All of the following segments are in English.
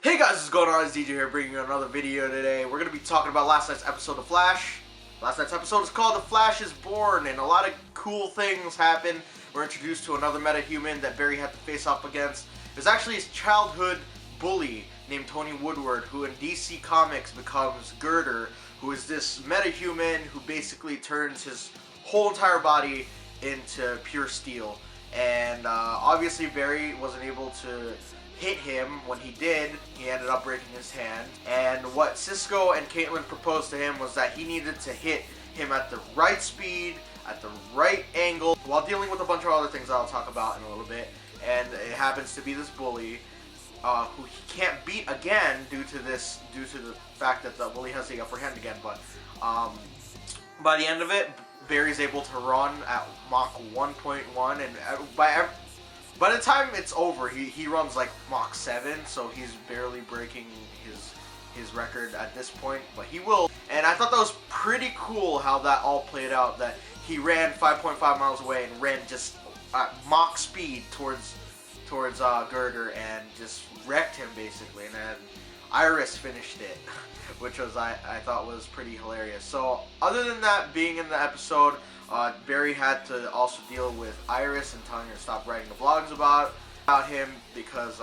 Hey guys, what's going on? It's DJ here bringing you another video today. We're going to be talking about last night's episode of Flash. Last night's episode is called The Flash is Born, and a lot of cool things happen. We're introduced to another meta-human that Barry had to face up against. It was actually his childhood bully named Tony Woodward, who in DC Comics becomes Girder, who is this meta-human who basically turns his whole entire body into pure steel. And obviously Barry wasn't able to hit him. When he did, he ended up breaking his hand. And what Cisco and Caitlin proposed to him was that he needed to hit him at the right speed, at the right angle, while dealing with a bunch of other things that I'll talk about in a little bit. And it happens to be this bully who he can't beat again due to the fact that the bully has the upper hand again. But by the end of it, Barry's able to run at Mach 1.1, and by the time it's over, he runs like Mach 7, so he's barely breaking his record at this point, but he will. And I thought that was pretty cool how that all played out, that he ran 5.5 miles away and ran just at Mach speed towards Girder and just wrecked him basically, and then Iris finished it, which was I thought was pretty hilarious. So other than that being in the episode, Barry had to also deal with Iris and telling her to stop writing the blogs about him because,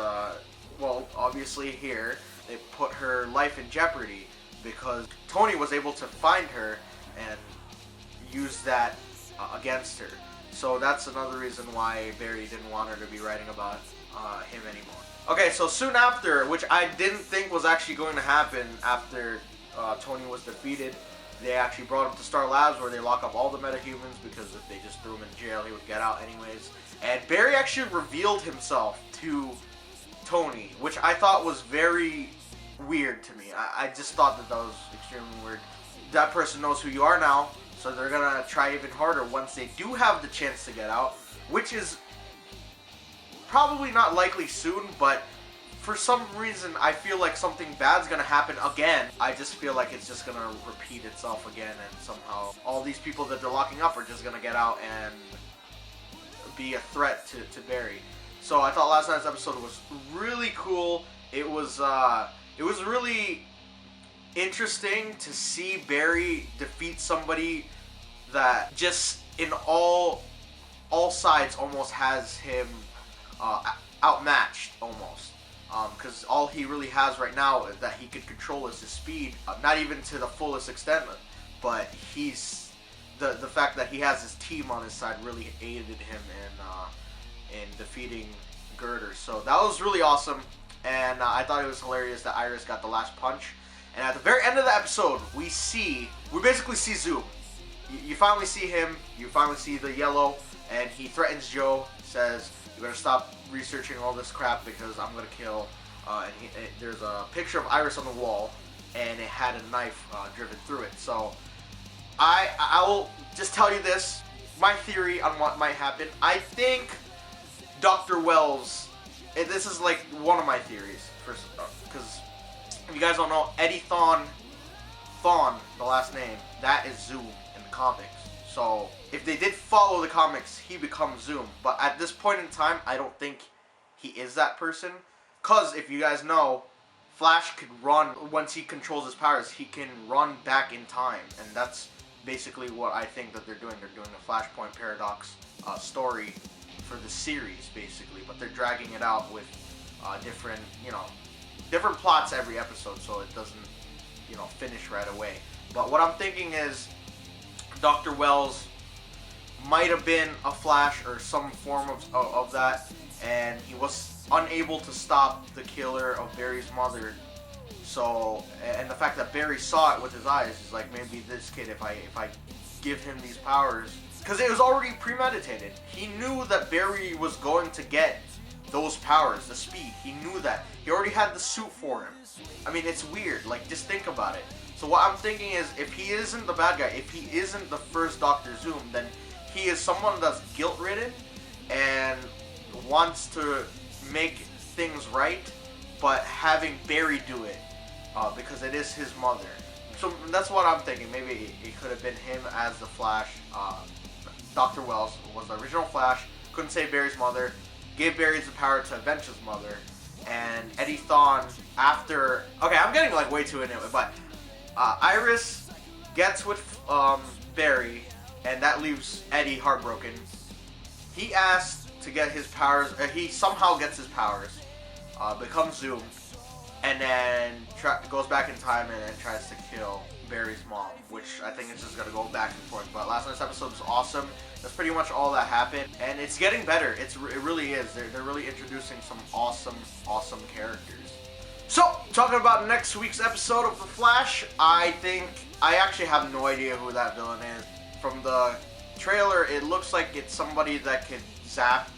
well, obviously here they put her life in jeopardy because Tony was able to find her and use that against her. So that's another reason why Barry didn't want her to be writing about him anymore. Okay, so soon after, which I didn't think was actually going to happen after Tony was defeated, they actually brought him to Star Labs where they lock up all the metahumans because if they just threw him in jail, he would get out anyways. And Barry actually revealed himself to Tony, which I thought was very weird to me. I just thought that was extremely weird. That person knows who you are now, so they're going to try even harder once they do have the chance to get out, which is probably not likely soon, but for some reason I feel like something bad's gonna happen again. I just feel like it's just gonna repeat itself again, and somehow all these people that they're locking up are just gonna get out and be a threat to Barry. So I thought last night's episode was really cool. It was really interesting to see Barry defeat somebody that just in all sides almost has him outmatched almost, because all he really has right now that he could control is his speed, not even to the fullest extent, but he's the fact that he has his team on his side really aided him in defeating Girder. So that was really awesome, and I thought it was hilarious that Iris got the last punch. And at the very end of the episode, we basically see Zoom. You finally see him, you finally see the yellow, and he threatens Joe, says, "You better stop researching all this crap because I'm gonna kill." And there's a picture of Iris on the wall, and it had a knife driven through it. So I will just tell you this, my theory on what might happen. I think Dr. Wells, and this is like one of my theories, because if you guys don't know, Eddie Thawne, the last name, that is Zoom in the comics. So if they did follow the comics, he becomes Zoom. But at this point in time, I don't think he is that person. Because if you guys know, Flash could run, once he controls his powers, he can run back in time. And that's basically what I think that they're doing. They're doing a Flashpoint Paradox story for the series, basically. But they're dragging it out with different plots every episode, so it doesn't, finish right away. But what I'm thinking is Dr. Wells might have been a Flash or some form of that, and he was unable to stop the killer of Barry's mother. So, and the fact that Barry saw it with his eyes, is like, maybe this kid, if I give him these powers, because it was already premeditated. He knew that Barry was going to get those powers, the speed. He knew that. He already had the suit for him. I mean, it's weird. Like, just think about it. So what I'm thinking is, if he isn't the bad guy, if he isn't the first Dr. Zoom, then he is someone that's guilt-ridden and wants to make things right, but having Barry do it because it is his mother. So that's what I'm thinking. Maybe it could have been him as the Flash. Dr. Wells was the original Flash, couldn't save Barry's mother, gave Barry the power to avenge his mother, and Eddie Thawne after. Okay, I'm getting like way too into it, but Iris gets with Barry, and that leaves Eddie heartbroken. He asks to get his powers. He somehow gets his powers, becomes Zoom, and then goes back in time and then tries to kill Barry's mom, which I think is just gonna go back and forth. But last night's episode was awesome. That's pretty much all that happened, and it's getting better. It really is. They're really introducing some awesome characters. So, talking about next week's episode of The Flash, I actually have no idea who that villain is. From the trailer, it looks like it's somebody that could zap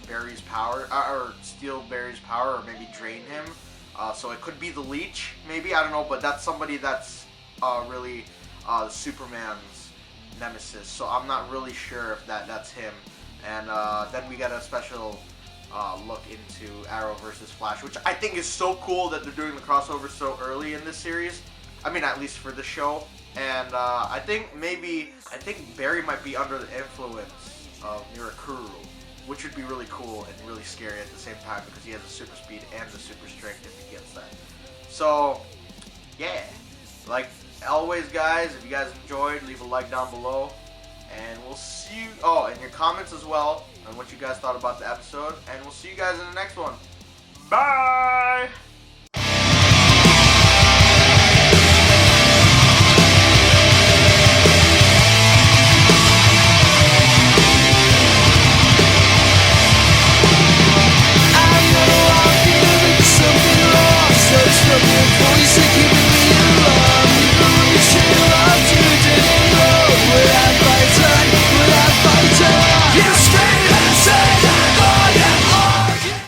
Barry's power, or steal Barry's power, or maybe drain him. So it could be the Leech, maybe, I don't know, but that's somebody that's really Superman's nemesis. So I'm not really sure if that's him. And then we get a special look into Arrow versus Flash, which I think is so cool that they're doing the crossover so early in this series. I mean, at least for the show. And I think Barry might be under the influence of Mirakuru, which would be really cool and really scary at the same time because he has the super speed and the super strength if he gets that. So, yeah. Like always, guys, if you guys enjoyed, leave a like down below. And we'll see you, and your comments as well on what you guys thought about the episode. And we'll see you guys in the next one. Bye!